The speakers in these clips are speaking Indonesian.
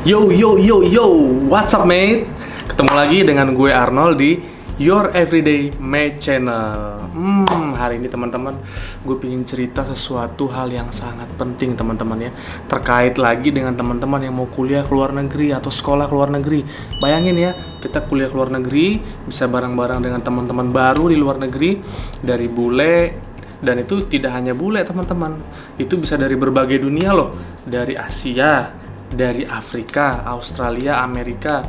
Yo yo yo yo, what's up mate? Ketemu lagi dengan gue Arnold di Your Everyday Mate Channel. Hari ini teman-teman, gue pengen cerita sesuatu hal yang sangat penting teman-teman ya. Terkait lagi dengan teman-teman yang mau kuliah ke luar negeri atau sekolah ke luar negeri. Bayangin ya, kita kuliah ke luar negeri, bisa bareng-bareng dengan teman-teman baru di luar negeri, dari bule. Dan itu tidak hanya bule teman-teman, itu bisa dari berbagai dunia loh. Dari Asia, dari Afrika, Australia, Amerika,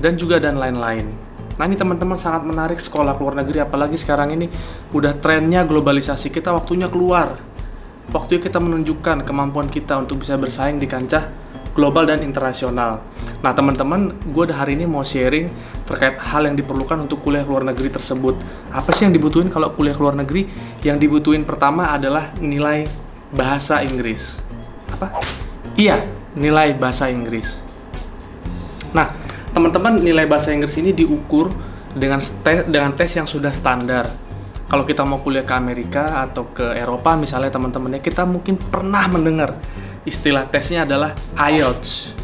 dan lain-lain. Nah ini teman-teman sangat menarik sekolah ke luar negeri, apalagi sekarang ini udah trennya globalisasi, kita waktunya keluar. Waktunya kita menunjukkan kemampuan kita untuk bisa bersaing di kancah global dan internasional. Nah teman-teman, gue hari ini mau sharing terkait hal yang diperlukan untuk kuliah ke luar negeri tersebut. Apa sih yang dibutuhin kalau kuliah ke luar negeri? Yang dibutuhin pertama adalah nilai bahasa Inggris. Apa? Iya, nilai bahasa Inggris. Nah, teman-teman, nilai bahasa Inggris ini diukur dengan tes yang sudah standar. Kalau kita mau kuliah ke Amerika atau ke Eropa misalnya teman-temannya, kita mungkin pernah mendengar istilah tesnya adalah IELTS,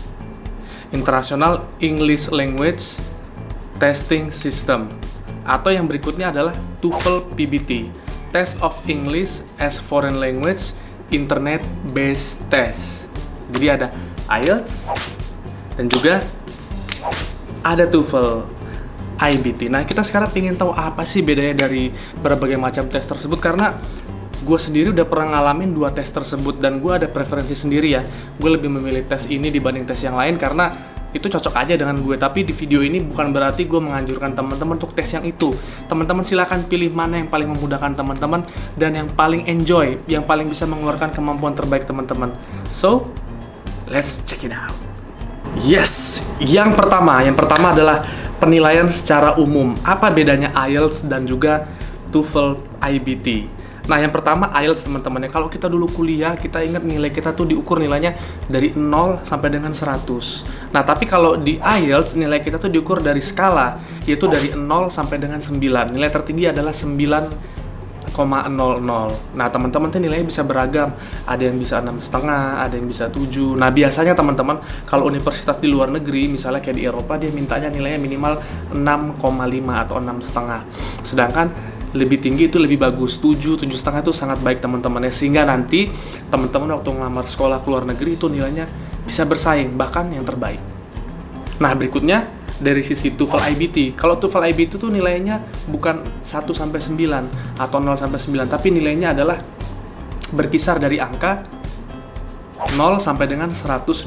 International English Language Testing System, atau yang berikutnya adalah TOEFL PBT, Test of English as Foreign Language Internet Based Test. Jadi ada IELTS dan juga ada TOEFL IBT. Nah, kita sekarang ingin tahu apa sih bedanya dari berbagai macam tes tersebut, karena gue sendiri udah pernah ngalamin dua tes tersebut dan gue ada preferensi sendiri ya. Gue lebih memilih tes ini dibanding tes yang lain karena itu cocok aja dengan gue. Tapi di video ini bukan berarti gue menganjurkan teman-teman untuk tes yang itu. Teman-teman silakan pilih mana yang paling memudahkan teman-teman dan yang paling enjoy, yang paling bisa mengeluarkan kemampuan terbaik teman-teman. So, let's check it out. Yes, yang pertama adalah penilaian secara umum. Apa bedanya IELTS dan juga TOEFL IBT? Nah, yang pertama IELTS teman-teman ya. Kalau kita dulu kuliah, kita ingat nilai kita tuh diukur nilainya dari 0 sampai dengan 100. Nah, tapi kalau di IELTS nilai kita tuh diukur dari skala, yaitu dari 0 sampai dengan 9. Nilai tertinggi adalah 9,00. Nah, teman-teman tuh nilainya bisa beragam. Ada yang bisa 6,5, ada yang bisa 7. Nah, biasanya teman-teman kalau universitas di luar negeri, misalnya kayak di Eropa, dia mintanya nilainya minimal 6,5 atau 6,5. Sedangkan lebih tinggi itu lebih bagus, 7, 7,5 itu sangat baik teman-teman ya. Sehingga nanti teman-teman waktu ngelamar sekolah ke luar negeri itu nilainya bisa bersaing, bahkan yang terbaik. Nah, berikutnya dari sisi TOEFL IBT. Kalau TOEFL IBT itu nilainya bukan 1 sampai 9 atau 0 sampai 9, tapi nilainya adalah berkisar dari angka 0 sampai dengan 120.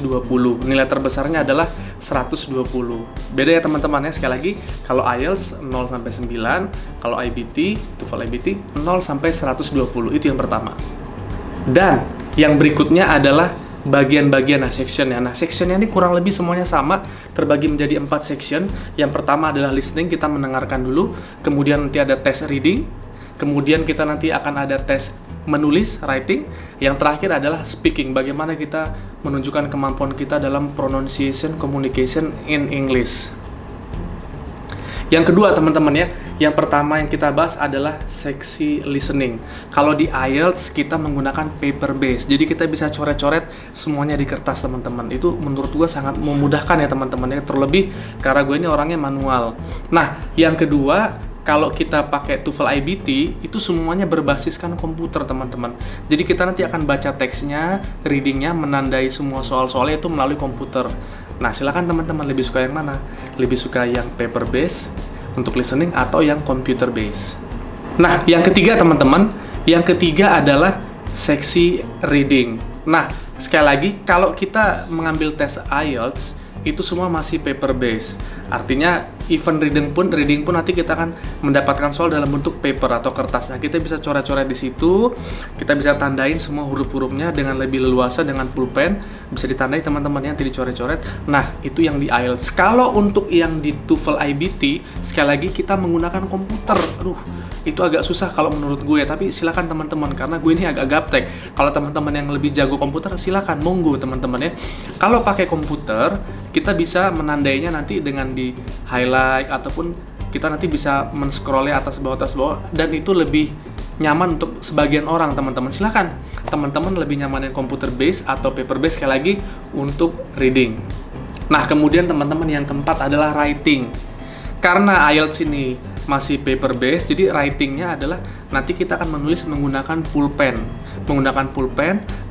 Nilai terbesarnya adalah 120. Beda ya teman-teman ya, sekali lagi kalau IELTS 0 sampai 9, kalau IBT, TOEFL IBT 0 sampai 120. Itu yang pertama. Dan yang berikutnya adalah bagian-bagian sectionnya. Nah, sectionnya ini kurang lebih semuanya sama, terbagi menjadi 4 section. Yang pertama adalah listening, kita mendengarkan dulu. Kemudian nanti ada tes reading. Kemudian kita nanti akan ada tes menulis, writing. Yang terakhir adalah speaking, bagaimana kita menunjukkan kemampuan kita dalam pronunciation, communication in English. Yang kedua teman-teman ya, yang pertama yang kita bahas adalah seksi listening. Kalau di IELTS kita menggunakan paper base, jadi kita bisa coret-coret semuanya di kertas teman-teman. Itu menurut gue sangat memudahkan ya teman-teman ya, terlebih karena gue ini orangnya manual. Nah, yang kedua, kalau kita pakai TOEFL IBT, itu semuanya berbasiskan komputer teman-teman. Jadi kita nanti akan baca teksnya, readingnya, menandai semua soal-soalnya itu melalui komputer. Nah, silakan teman-teman lebih suka yang mana? Lebih suka yang paper base untuk listening atau yang computer base? Nah, yang ketiga teman-teman, yang ketiga adalah seksi reading. Nah, sekali lagi, kalau kita mengambil tes IELTS, itu semua masih paper base. Artinya even reading pun nanti kita akan mendapatkan soal dalam bentuk paper atau kertas. Nah, kita bisa coret-coret di situ, kita bisa tandain semua huruf-hurufnya dengan lebih leluasa dengan pulpen, bisa ditandai teman-teman yang nanti dicoret-coret. Nah, itu yang di IELTS. Kalau untuk yang di TOEFL IBT, sekali lagi kita menggunakan komputer. Itu agak susah kalau menurut gue ya, tapi silakan teman-teman, karena gue ini agak gaptek. Kalau teman-teman yang lebih jago komputer, silakan, monggo teman-teman ya. Kalau pakai komputer, kita bisa menandainya nanti dengan di highlight, ataupun kita nanti bisa men-scrollnya atas bawah, dan itu lebih nyaman untuk sebagian orang teman-teman. Silakan teman-teman lebih nyamanin computer base atau paper base sekali lagi untuk reading. Nah, kemudian teman-teman yang keempat adalah writing. Karena IELTS ini masih paper based, jadi writingnya adalah nanti kita akan menulis menggunakan pulpen.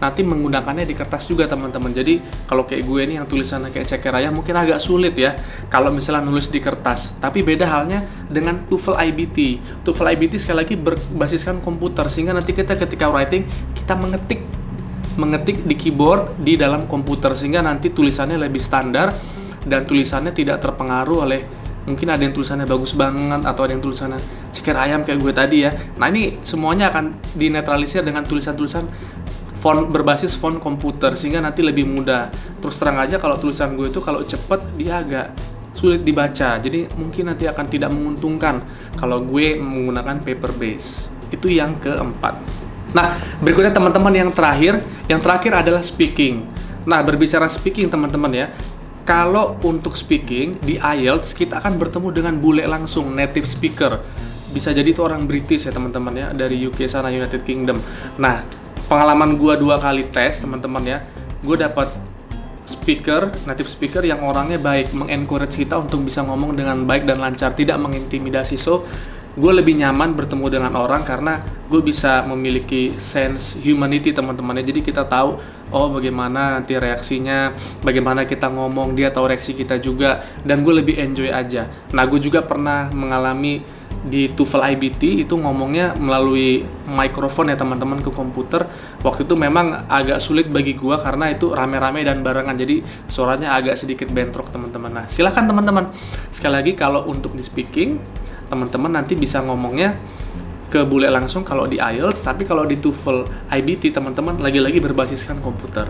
Nanti menggunakannya di kertas juga teman-teman. Jadi kalau kayak gue nih yang tulisannya kayak ceker ayam mungkin agak sulit ya kalau misalnya nulis di kertas. Tapi beda halnya dengan TOEFL IBT. TOEFL IBT sekali lagi berbasiskan komputer, sehingga nanti kita ketika writing kita mengetik di keyboard di dalam komputer, sehingga nanti tulisannya lebih standar dan tulisannya tidak terpengaruh oleh mungkin ada yang tulisannya bagus banget atau ada yang tulisannya ceker ayam kayak gue tadi ya. Nah, ini semuanya akan dinetralisir dengan tulisan-tulisan font berbasis font komputer, sehingga nanti lebih mudah. Terus terang aja kalau tulisan gue itu kalau cepet dia agak sulit dibaca, jadi mungkin nanti akan tidak menguntungkan kalau gue menggunakan paper base. Itu yang keempat. Nah, berikutnya teman-teman yang terakhir adalah speaking. Nah, berbicara speaking teman-teman ya, kalau untuk speaking di IELTS kita akan bertemu dengan bule langsung, native speaker. Bisa jadi itu orang British ya teman-teman ya, dari UK sana, United Kingdom. Nah, pengalaman gue 2 kali tes teman-teman ya, gue dapat native speaker yang orangnya baik, mengencourage kita untuk bisa ngomong dengan baik dan lancar, tidak mengintimidasi. So, gue lebih nyaman bertemu dengan orang karena gue bisa memiliki sense humanity teman-teman ya. Jadi kita tahu bagaimana nanti reaksinya, bagaimana kita ngomong, dia tahu reaksi kita juga, dan gue lebih enjoy aja. Nah, gue juga pernah mengalami di TOEFL IBT itu ngomongnya melalui mikrofon ya teman-teman ke komputer. Waktu itu memang agak sulit bagi gue karena itu rame-rame dan barengan, jadi suaranya agak sedikit bentrok teman-teman. Nah, silahkan teman-teman, sekali lagi kalau untuk di speaking teman-teman nanti bisa ngomongnya ke bule langsung kalau di IELTS, tapi kalau di TOEFL IBT teman-teman lagi-lagi berbasiskan komputer.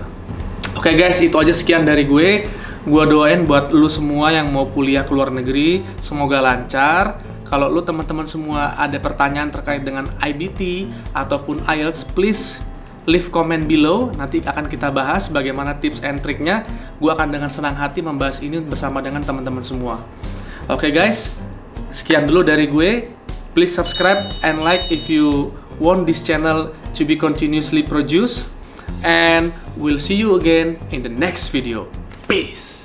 Oke guys, itu aja sekian dari gue. Gue doain buat lu semua yang mau kuliah ke luar negeri, semoga lancar. Kalau lu teman-teman semua ada pertanyaan terkait dengan IBT ataupun IELTS, please leave comment below. Nanti akan kita bahas bagaimana tips and triknya. Gue akan dengan senang hati membahas ini bersama dengan teman-teman semua. Oke guys, sekian dulu dari gue. Please subscribe and like if you want this channel to be continuously produced. And we'll see you again in the next video. Peace!